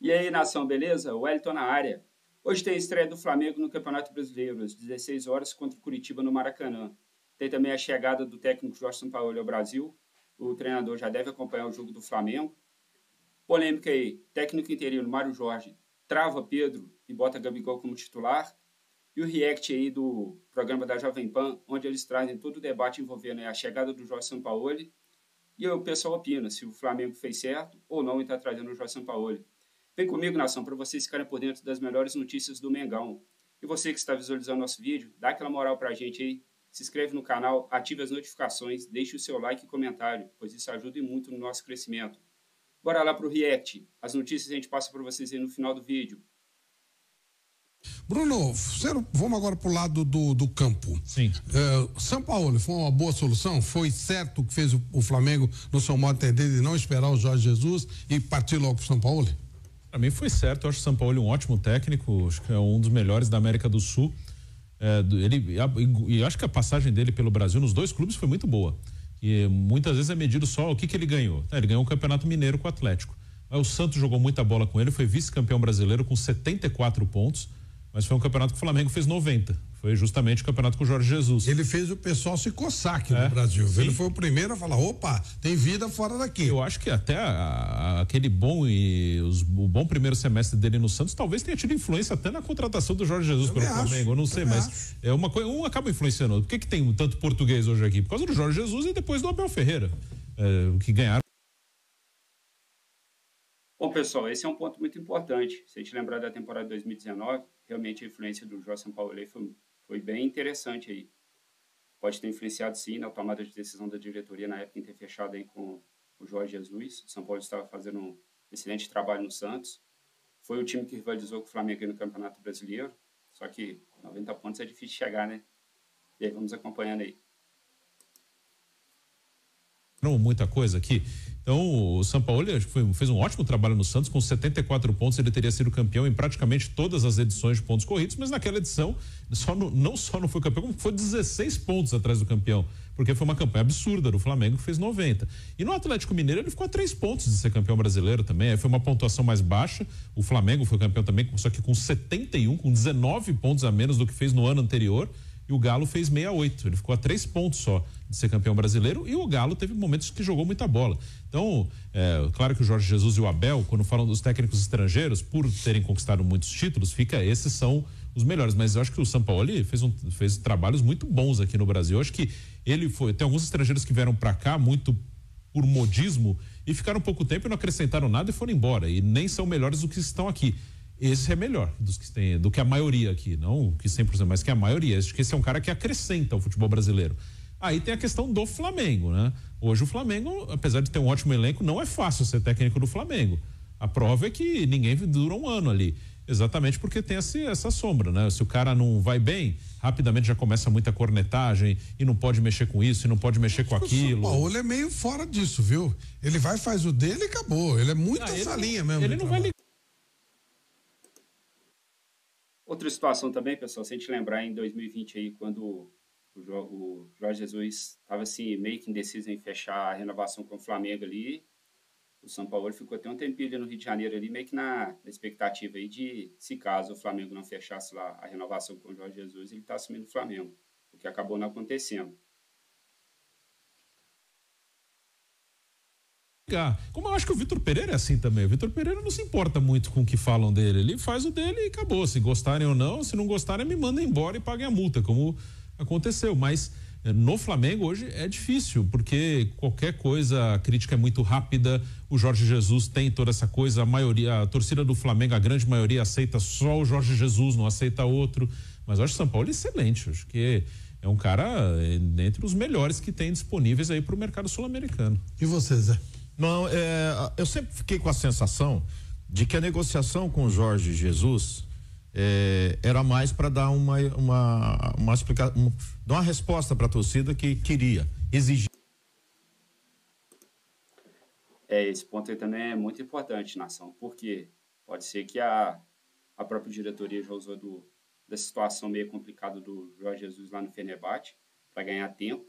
E aí, nação, beleza? Wellington na área. Hoje tem a estreia do Flamengo no Campeonato Brasileiro, às 16 horas, contra o Curitiba no Maracanã. Tem também a chegada do técnico Jorge Sampaoli ao Brasil. O treinador já deve acompanhar o jogo do Flamengo. Polêmica aí, técnico interino Mário Jorge trava Pedro e bota Gabigol como titular. E o react aí do programa da Jovem Pan, onde eles trazem todo o debate envolvendo a chegada do Jorge Sampaoli. E o pessoal opina se o Flamengo fez certo ou não em estar trazendo o Jorge Sampaoli. Vem comigo, nação, para vocês ficarem por dentro das melhores notícias do Mengão. E você que está visualizando nosso vídeo, dá aquela moral para a gente aí, se inscreve no canal, ative as notificações, deixe o seu like e comentário, pois isso ajuda muito no nosso crescimento. Bora lá para o react. As notícias a gente passa para vocês aí no final do vídeo. Bruno, vamos agora para o lado do campo. Sim. São Paulo foi uma boa solução? Foi certo o que fez o Flamengo, no seu modo de entender, de não esperar o Jorge Jesus e partir logo para o São Paulo? Para mim foi certo. Eu acho o São Paulo um ótimo técnico, acho que é um dos melhores da América do Sul. E acho que a passagem dele pelo Brasil nos dois clubes foi muito boa. E muitas vezes é medido só o que ele ganhou. Ele ganhou o Campeonato Mineiro com o Atlético. Aí o Santos jogou muita bola com ele, foi vice-campeão brasileiro com 74 pontos. Mas foi um campeonato que o Flamengo fez 90. Foi justamente o campeonato com o Jorge Jesus. Ele fez o pessoal se coçar aqui no Brasil. Sim. Ele foi o primeiro a falar, opa, tem vida fora daqui. Eu acho que até aquele o bom primeiro semestre dele no Santos talvez tenha tido influência até na contratação do Jorge Jesus pelo Flamengo. Eu não sei, mas é uma coisa, um acaba influenciando. Por que tem tanto português hoje aqui? Por causa do Jorge Jesus e depois do Abel Ferreira, que ganharam. Bom, pessoal, esse é um ponto muito importante. Se a gente lembrar da temporada de 2019, realmente a influência do Jorge Sampaoli foi bem interessante aí. Pode ter influenciado, sim, na tomada de decisão da diretoria na época em ter fechado aí com o Jorge Jesus. O São Paulo estava fazendo um excelente trabalho no Santos. Foi o time que rivalizou com o Flamengo no Campeonato Brasileiro. Só que 90 pontos é difícil de chegar, né? E aí, vamos acompanhando aí. Não, muita coisa aqui. Então, o Sampaoli fez um ótimo trabalho no Santos, com 74 pontos, ele teria sido campeão em praticamente todas as edições de pontos corridos, mas naquela edição, não só não foi campeão, como foi 16 pontos atrás do campeão, porque foi uma campanha absurda do Flamengo, que fez 90. E no Atlético Mineiro, ele ficou a 3 pontos de ser campeão brasileiro também, aí foi uma pontuação mais baixa, o Flamengo foi campeão também, só que com 71, com 19 pontos a menos do que fez no ano anterior, e o Galo fez 68, ele ficou a 3 pontos só de ser campeão brasileiro, e o Galo teve momentos que jogou muita bola. Então, claro que o Jorge Jesus e o Abel, quando falam dos técnicos estrangeiros, por terem conquistado muitos títulos, esses são os melhores, mas eu acho que o Sampaoli fez trabalhos muito bons aqui no Brasil. Eu acho que tem alguns estrangeiros que vieram para cá muito por modismo e ficaram pouco tempo e não acrescentaram nada e foram embora, e nem são melhores do que estão aqui. Esse é melhor do que a maioria aqui, não que 100%, mas que a maioria. Acho que esse é um cara que acrescenta ao futebol brasileiro. Aí tem a questão do Flamengo, né? Hoje o Flamengo, apesar de ter um ótimo elenco, não é fácil ser técnico do Flamengo. A prova é que ninguém dura um ano ali, exatamente porque tem essa sombra, né? Se o cara não vai bem, rapidamente já começa muita cornetagem e não pode mexer com isso, e não pode mexer com aquilo. O São Paulo é meio fora disso, viu? Ele faz o dele e acabou. Ele é muito essa linha mesmo. Ele não vai ligar. Outra situação também, pessoal, se a gente lembrar em 2020 aí, quando o Jorge Jesus estava assim, meio que indeciso em fechar a renovação com o Flamengo ali, o São Paulo ficou até um tempinho ali no Rio de Janeiro ali, meio que na expectativa aí de, se caso o Flamengo não fechasse lá a renovação com o Jorge Jesus, ele tá assumindo o Flamengo, o que acabou não acontecendo. Como eu acho que o Vitor Pereira é assim também. O Vitor Pereira não se importa muito com o que falam dele. Ele faz o dele e acabou. Se gostarem ou não, se não gostarem, me mandem embora e paguem a multa, como aconteceu. Mas no Flamengo hoje é difícil, porque qualquer coisa, a crítica é muito rápida. O Jorge Jesus tem toda essa coisa. A torcida do Flamengo, a grande maioria, aceita só o Jorge Jesus, não aceita outro. Mas eu acho o São Paulo excelente. Eu acho que é um cara entre os melhores que tem disponíveis aí para o mercado sul-americano. E você, Zé? Não, eu sempre fiquei com a sensação de que a negociação com o Jorge Jesus era mais para dar uma explicação, dar uma resposta para a torcida que queria, exigir. Esse ponto aí também é muito importante, nação, porque pode ser que a própria diretoria já usou da situação meio complicada do Jorge Jesus lá no Fenerbahçe para ganhar tempo.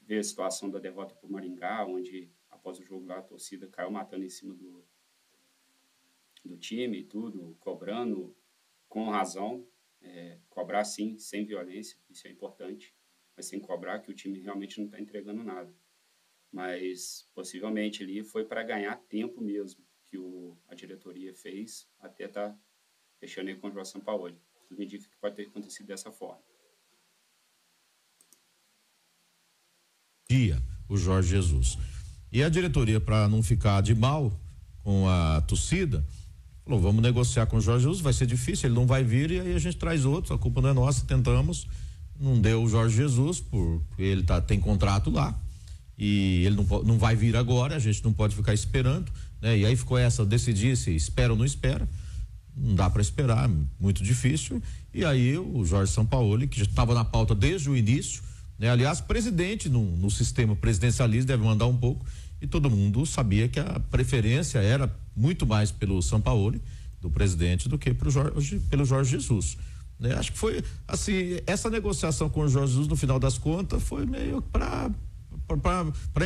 Veio a situação da derrota para o Maringá, onde após o jogo lá, a torcida caiu matando em cima time e tudo, cobrando com razão, cobrar sim, sem violência, isso é importante, mas sem cobrar que o time realmente não está entregando nada. Mas possivelmente ali foi para ganhar tempo mesmo, que a diretoria fez até estar fechando aí com o Jorge Sampaoli. Tudo me indica que pode ter acontecido dessa forma. O Jorge Jesus. E a diretoria, para não ficar de mal com a torcida, falou: vamos negociar com o Jorge Jesus, vai ser difícil, ele não vai vir, e aí a gente traz outros, a culpa não é nossa, tentamos, não deu o Jorge Jesus, porque ele tem contrato lá, e ele não vai vir agora, a gente não pode ficar esperando, né? E aí ficou essa, decidir se espera ou não espera, não dá para esperar, muito difícil, e aí o Jorge Sampaoli, que já estava na pauta desde o início, né? Aliás, presidente no sistema presidencialista deve mandar um pouco, e todo mundo sabia que a preferência era muito mais pelo Sampaoli, do presidente, do que pelo Jorge Jesus, né? Acho que foi assim, essa negociação com o Jorge Jesus, no final das contas, foi meio para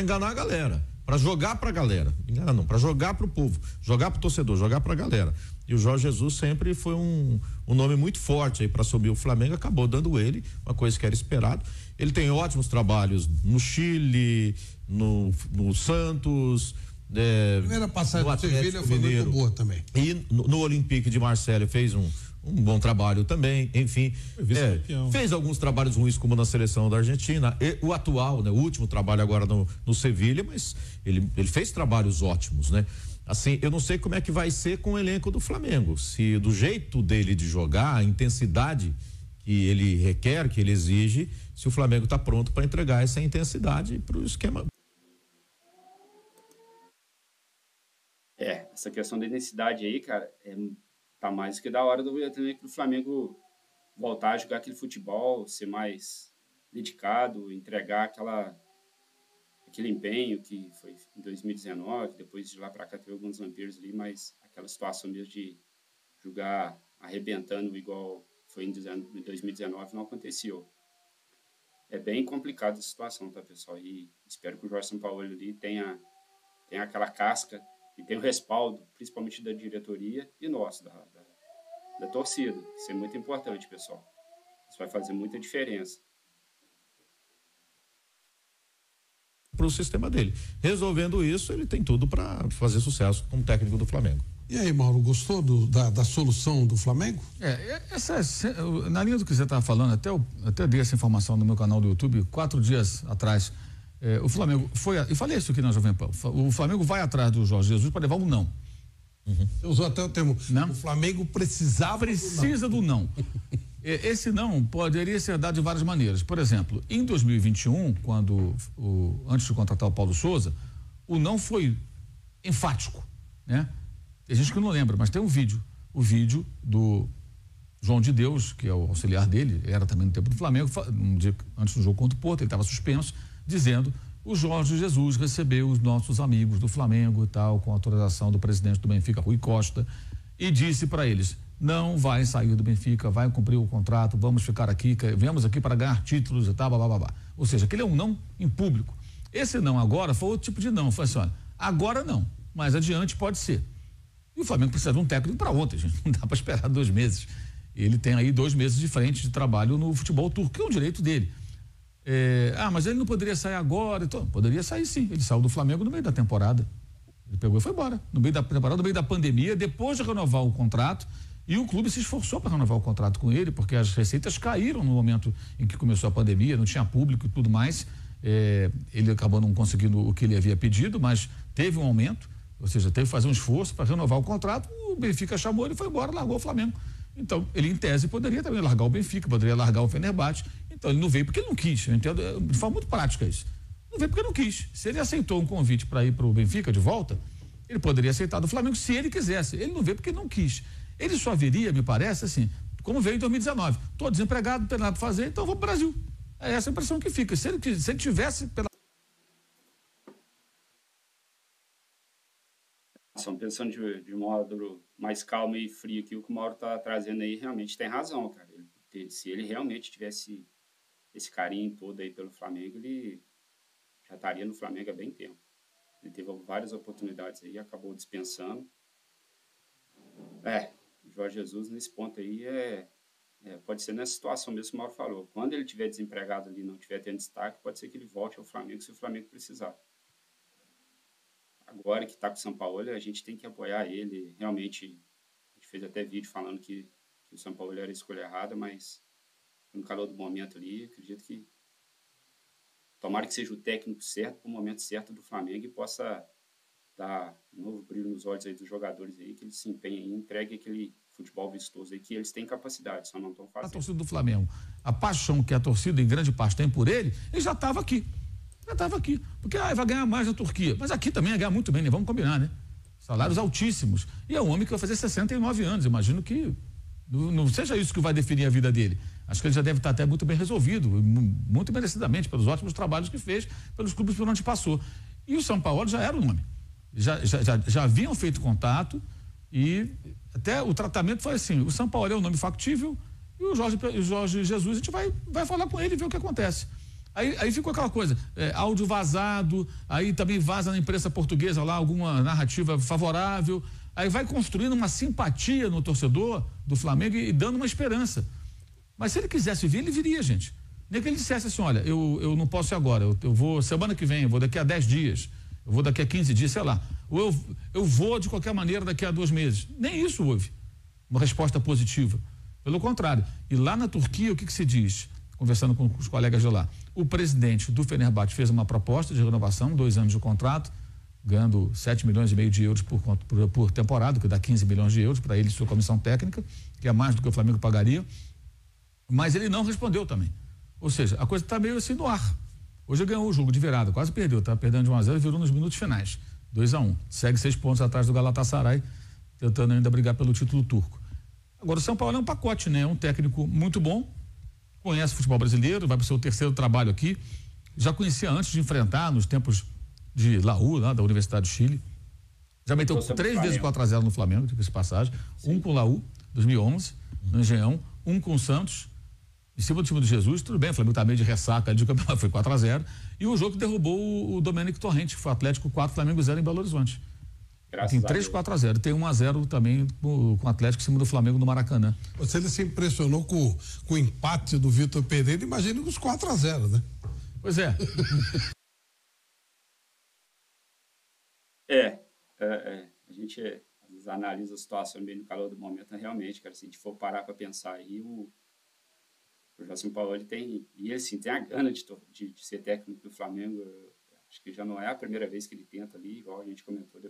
enganar a galera, para jogar para a galera, enganar não, para jogar para o povo, jogar para o torcedor, jogar para a galera. E o Jorge Jesus sempre foi um nome muito forte aí para subir o Flamengo, acabou dando ele uma coisa que era esperado. Ele tem ótimos trabalhos no Chile, no Santos. Primeira passagem do Sevilha foi muito boa também. E no Olympique de Marselha fez um bom trabalho também, enfim, fez alguns trabalhos ruins como na seleção da Argentina, e o atual, né, o último trabalho agora no Sevilha, mas ele fez trabalhos ótimos, né? Assim, eu não sei como é que vai ser com o elenco do Flamengo, se do jeito dele de jogar, a intensidade que ele requer, que ele exige, se o Flamengo está pronto para entregar essa intensidade para o esquema. Essa questão da intensidade aí, cara, tá mais que da hora do Flamengo voltar a jogar aquele futebol, ser mais dedicado, entregar aquele empenho que foi em 2019, depois de lá para cá teve alguns vampiros ali, mas aquela situação mesmo de jogar arrebentando igual foi em 2019 não aconteceu. É bem complicada a situação, tá, pessoal? E espero que o Jorge Sampaoli ali tenha aquela casca e tenha o respaldo, principalmente da diretoria e nosso, da torcida. Isso é muito importante, pessoal. Isso vai fazer muita diferença. Para o sistema dele. Resolvendo isso, ele tem tudo para fazer sucesso como técnico do Flamengo. E aí, Mauro, gostou da solução do Flamengo? Na linha do que você estava falando, até dei essa informação no meu canal do YouTube 4 dias atrás. O Flamengo eu falei isso aqui na Jovem Pan. O Flamengo vai atrás do Jorge Jesus para levar um não. Você usou até o termo. Não? O Flamengo precisa do não. Esse não poderia ser dado de várias maneiras. Por exemplo, em 2021, antes de contratar o Paulo Souza, o não foi enfático, né? Tem gente que não lembra, mas tem um vídeo. O vídeo do João de Deus, que é o auxiliar dele, era também no tempo do Flamengo, um dia antes do jogo contra o Porto, ele estava suspenso, dizendo: o Jorge Jesus recebeu os nossos amigos do Flamengo e tal, com autorização do presidente do Benfica, Rui Costa, e disse para eles: não vai sair do Benfica, vai cumprir o contrato, vamos ficar aqui, viemos aqui para ganhar títulos e tal, blá. Ou seja, aquele é um não em público. Esse não agora foi outro tipo de não, foi assim: olha, agora não, mas adiante pode ser. E o Flamengo precisa de um técnico para ontem, gente, não dá para esperar 2 meses. Ele tem aí 2 meses de frente de trabalho no futebol turco, que é um direito dele. Mas ele não poderia sair agora, então, poderia sair sim, ele saiu do Flamengo no meio da temporada. Ele pegou e foi embora, no meio da temporada, no meio da pandemia, depois de renovar o contrato. E o clube se esforçou para renovar o contrato com ele, porque as receitas caíram no momento em que começou a pandemia, não tinha público e tudo mais. Ele acabou não conseguindo o que ele havia pedido, mas teve um aumento, ou seja, teve que fazer um esforço para renovar o contrato. O Benfica chamou ele, foi embora, largou o Flamengo. Então, ele em tese poderia também largar o Benfica, poderia largar o Fenerbahçe. Então, ele não veio porque ele não quis. Eu entendo de forma muito prática isso. Não veio porque não quis. Se ele aceitou um convite para ir para o Benfica de volta, ele poderia aceitar do Flamengo se ele quisesse. Ele não veio porque não quis. Ele só viria, me parece, assim, como veio em 2019. Estou desempregado, não tem nada para fazer, então vou para o Brasil. É essa a impressão que fica. Se ele tivesse pela. Pensando de modo mais calmo e frio que o que o Mauro está trazendo aí, realmente tem razão, cara. Se ele realmente tivesse esse carinho todo aí pelo Flamengo, ele já estaria no Flamengo há bem tempo. Ele teve várias oportunidades aí, acabou dispensando. O Jorge Jesus, nesse ponto aí, pode ser nessa situação mesmo que o Mauro falou. Quando ele estiver desempregado ali, não estiver tendo destaque, pode ser que ele volte ao Flamengo se o Flamengo precisar. Agora que está com o São Paulo, a gente tem que apoiar ele. Realmente, a gente fez até vídeo falando que o São Paulo era a escolha errada, mas no calor do momento ali, acredito que tomara que seja o técnico certo, para o momento certo do Flamengo e possa dar um novo brilho nos olhos aí dos jogadores aí, que eles se empenhem e entreguem aquele futebol vistoso aí, que eles têm capacidade, só não estão fazendo. A torcida do Flamengo, a paixão que a torcida em grande parte tem por ele já estava aqui. Porque vai ganhar mais na Turquia. Mas aqui também vai ganhar muito bem, né? Vamos combinar, né? Salários altíssimos. E é um homem que vai fazer 69 anos. Imagino que não seja isso que vai definir a vida dele. Acho que ele já deve estar até muito bem resolvido, muito merecidamente, pelos ótimos trabalhos que fez, pelos clubes por onde passou. E o São Paulo já era o nome. Já haviam feito contato e até o tratamento foi assim: o São Paulo é um nome factível e o Jorge Jesus, a gente vai falar com ele e ver o que acontece. Aí ficou aquela coisa, áudio vazado, aí também vaza na imprensa portuguesa lá alguma narrativa favorável, aí vai construindo uma simpatia no torcedor do Flamengo e dando uma esperança. Mas se ele quisesse vir, ele viria, gente. Nem que ele dissesse assim: olha, eu não posso ir agora, eu vou semana que vem, eu vou daqui a 10 dias, eu vou daqui a 15 dias, sei lá. Ou eu vou de qualquer maneira daqui a 2 meses. Nem isso houve uma resposta positiva. Pelo contrário. E lá na Turquia, o que se diz? Conversando com os colegas de lá, o presidente do Fenerbahçe fez uma proposta de renovação, 2 anos de contrato, ganhando 7,5 milhões de euros por temporada, que dá 15 milhões de euros para ele e sua comissão técnica, que é mais do que o Flamengo pagaria. Mas ele não respondeu também. Ou seja, a coisa está meio assim no ar. Hoje ele ganhou o jogo de virada, quase perdeu, tá perdendo de 1-0 e virou nos minutos finais. 2-1. Segue 6 pontos atrás do Galatasaray, tentando ainda brigar pelo título turco. Agora o São Paulo é um pacote, né? É um técnico muito bom, conhece o futebol brasileiro, vai para o seu 3º trabalho aqui. Já conhecia antes de enfrentar, nos tempos de Laú, lá da Universidade do Chile. Já meteu 3 vezes 4-0 no Flamengo, de passagem. Sim. Um com o Laú, 2011, no Engenhão. Um com o Santos, em cima do time do Jesus. Tudo bem, o Flamengo tá meio de ressaca ali de campeonato, foi 4-0. E o jogo que derrubou o Domênico Torrente, que foi Atlético 4, Flamengo 0 em Belo Horizonte. Tem 3-4-0. Tem 1-0 também com o Atlético em cima do Flamengo no Maracanã. Você se impressionou com o empate do Vitor Pereira, imagina com os 4-0, né? Pois é. A gente às vezes analisa a situação bem no calor do momento, realmente, cara, se a gente for parar para pensar aí, o Jorge Paulo ele tem a gana de ser técnico do Flamengo. Acho que já não é a primeira vez que ele tenta ali, igual a gente comentou,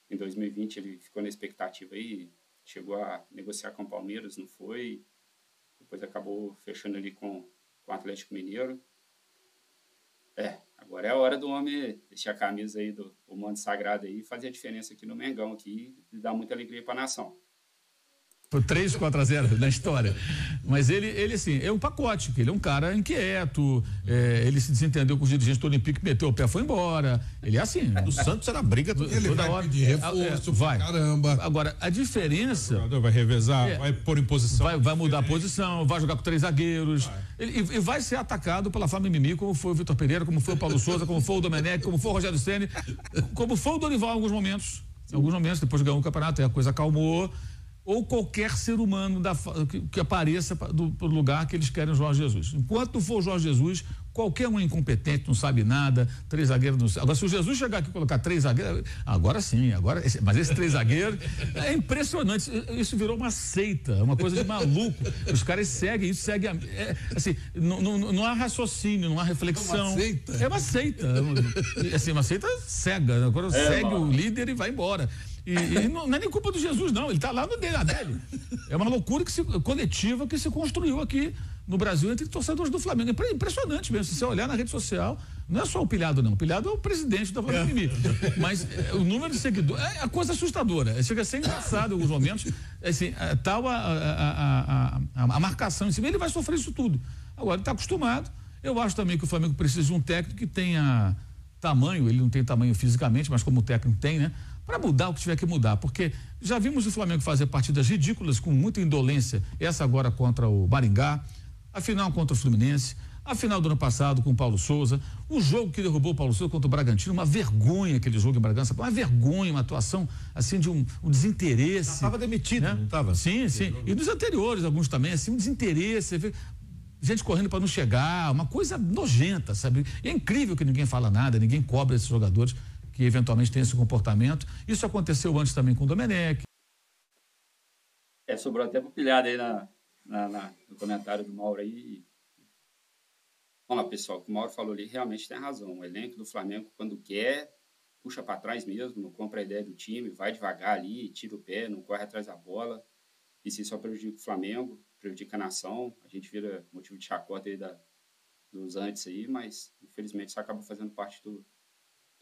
em 2020 ele ficou na expectativa aí, chegou a negociar com o Palmeiras, não foi, depois acabou fechando ali com o Atlético Mineiro. Agora é a hora do homem deixar a camisa aí do manto sagrado aí e fazer a diferença aqui no Mengão aqui e dar muita alegria para a nação. Foi 3-4-0 na história. Mas ele assim, é um pacote, que ele é um cara inquieto, ele se desentendeu com os dirigentes do Olympique, meteu o pé, foi embora. Ele é assim. O Santos era briga ele toda hora. Pedir reforço, vai. Caramba. Agora, a diferença. Vai revezar, vai pôr em posição. Vai mudar a posição, vai jogar com 3 zagueiros. E vai ser atacado pela Fábio Mimi, como foi o Vitor Pereira, como foi o Paulo Souza, como foi o Domenech, como foi o Rogério Ceni, como foi o Dorival em alguns momentos. Em alguns momentos, depois ganhou o campeonato, a coisa acalmou. Ou qualquer ser humano que apareça pro lugar que eles querem o Jorge Jesus. Enquanto não for o Jorge Jesus, qualquer um incompetente, não sabe nada, 3 zagueiros não sabe. Agora, se o Jesus chegar aqui e colocar 3 zagueiros, agora sim, mas esse 3 zagueiros é impressionante. Isso virou uma seita, uma coisa de maluco. Os caras seguem isso, assim, não há raciocínio, não há reflexão. É uma seita. Assim, uma seita cega. Agora segue o líder e vai embora. E não é nem culpa do Jesus, não. Ele está lá no DNA dele. É uma loucura coletiva que se construiu aqui no Brasil entre torcedores do Flamengo. É impressionante mesmo. Se você olhar na rede social, não é só o Pilhado, não. O Pilhado é o presidente da Flamengo. Mas o número de seguidores é a coisa assustadora. Chega a ser engraçado em alguns momentos. Assim, tal a marcação em cima. Ele vai sofrer isso tudo. Agora, ele está acostumado. Eu acho também que o Flamengo precisa de um técnico que tenha tamanho. Ele não tem tamanho fisicamente, mas como o técnico tem, né? Para mudar o que tiver que mudar, porque já vimos o Flamengo fazer partidas ridículas com muita indolência, essa agora contra o Maringá, a final contra o Fluminense, A final do ano passado com o Paulo Souza, o jogo que derrubou o Paulo Souza contra o Bragantino, uma vergonha aquele jogo em Bragança, uma vergonha, uma atuação assim de um desinteresse. Estava demitido, né? Não estava? Sim. E nos anteriores, alguns também, assim, um desinteresse, gente correndo para não chegar, uma coisa nojenta, sabe? E é incrível que ninguém fala nada, ninguém cobra esses jogadores que eventualmente têm esse comportamento. Isso aconteceu antes também com o Domenech. Sobrou até pilhada aí no comentário do Mauro aí. Vamos lá, pessoal, o que o Mauro falou ali realmente tem razão. O elenco do Flamengo, quando quer, puxa para trás mesmo, não compra a ideia do time, vai devagar ali, tira o pé, não corre atrás da bola. Isso só prejudica o Flamengo, prejudica a nação. A gente vira motivo de chacota aí dos antes aí, mas infelizmente isso acaba fazendo parte do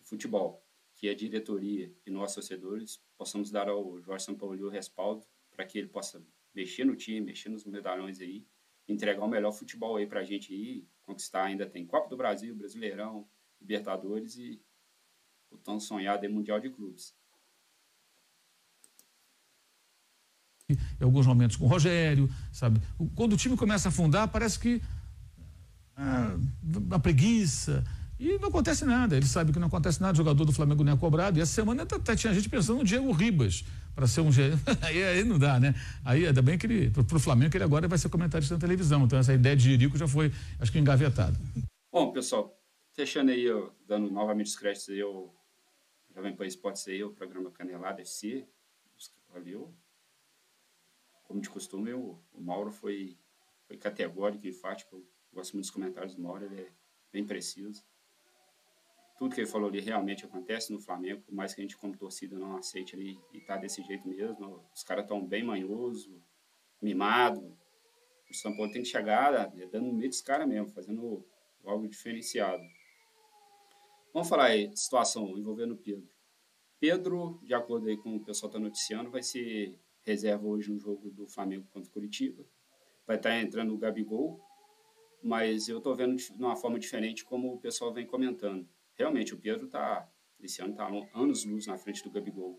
futebol. Que a diretoria e nós, torcedores, possamos dar ao Jorge Sampaoli o respaldo para que ele possa mexer no time, mexer nos medalhões aí, entregar o melhor futebol aí pra gente aí, conquistar. Ainda tem Copa do Brasil, Brasileirão, Libertadores e o tão sonhado aí Mundial de Clubes. Em alguns momentos com o Rogério, sabe? Quando o time começa a afundar, parece que a preguiça, e não acontece nada. Ele sabe que não acontece nada, o jogador do Flamengo não é cobrado, e essa semana até tinha gente pensando no Diego Ribas para ser um aí não dá, né? Aí ainda bem que ele, pro Flamengo, que ele agora vai ser comentarista na televisão, então essa ideia de Jerico já foi, acho que engavetada. Bom, pessoal, fechando aí, dando novamente os créditos aí ao Jovem Pan Esportes aí, o programa Canelada FC, valeu. Como de costume, o Mauro foi categórico, enfático. Eu gosto muito dos comentários do Mauro, ele é bem preciso. Tudo que ele falou ali realmente acontece no Flamengo, por mais que a gente, como torcida, não aceite ali e tá desse jeito mesmo. Os caras estão bem manhosos, mimados. O São Paulo tem que chegar dando no meio dos caras mesmo, fazendo algo diferenciado. Vamos falar aí de situação envolvendo o Pedro. Pedro, de acordo aí com o pessoal está noticiando, vai ser reserva hoje no jogo do Flamengo contra o Curitiba. Vai estar entrando o Gabigol, mas eu estou vendo de uma forma diferente como o pessoal vem comentando. Realmente, o Pedro esse ano está anos-luz na frente do Gabigol.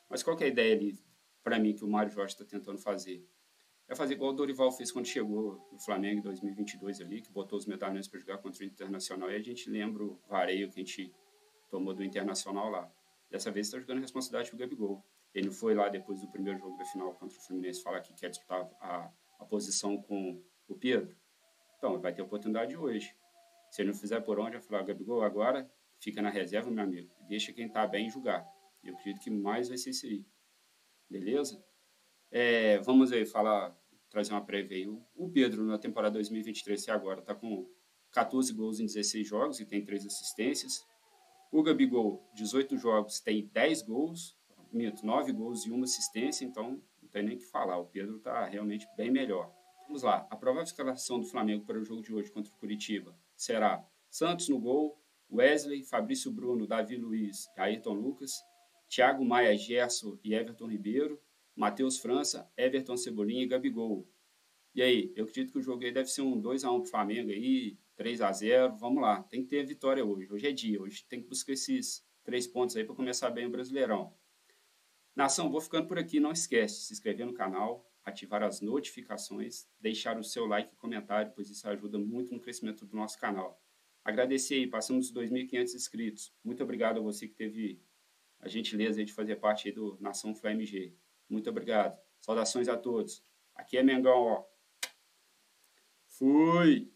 Mas qual que é a ideia ali, para mim, que o Mário Jorge está tentando fazer? É fazer igual o Dorival fez quando chegou no Flamengo em 2022 ali, que botou os medalhões para jogar contra o Internacional, e a gente lembra o vareio que a gente tomou do Internacional lá. Dessa vez está jogando a responsabilidade pro Gabigol. Ele não foi lá depois do primeiro jogo da final contra o Fluminense falar que quer disputar a posição com o Pedro. Então, vai ter oportunidade hoje. Se ele não fizer por onde, vai falar, Gabigol, agora fica na reserva, meu amigo. Deixa quem tá bem jogar. Eu acredito que mais vai ser isso aí. Beleza? Vamos aí trazer uma prévia aí. O Pedro, na temporada 2023, agora, tá com 14 gols em 16 jogos e tem 3 assistências. O Gabigol, 18 jogos, tem 10 gols, 9 gols e 1 assistência, então não tem nem o que falar. O Pedro tá realmente bem melhor. Vamos lá. A provável escalação do Flamengo para o jogo de hoje contra o Curitiba será Santos no gol, Wesley, Fabrício Bruno, Davi Luiz e Ayrton Lucas, Thiago Maia, Gerson e Everton Ribeiro, Matheus França, Everton Cebolinha e Gabigol. E aí, eu acredito que o jogo aí deve ser um 2-1 pro Flamengo aí, 3-0, vamos lá, tem que ter vitória hoje, hoje é dia, hoje tem que buscar esses 3 pontos aí para começar bem o Brasileirão. Nação, vou ficando por aqui, não esquece de se inscrever no canal, ativar as notificações, deixar o seu like e comentário, pois isso ajuda muito no crescimento do nosso canal. Agradecer aí, passamos dos 2.500 inscritos. Muito obrigado a você que teve a gentileza de fazer parte aí do Nação Fla MG. Muito obrigado. Saudações a todos. Aqui é Mengão, ó. Fui!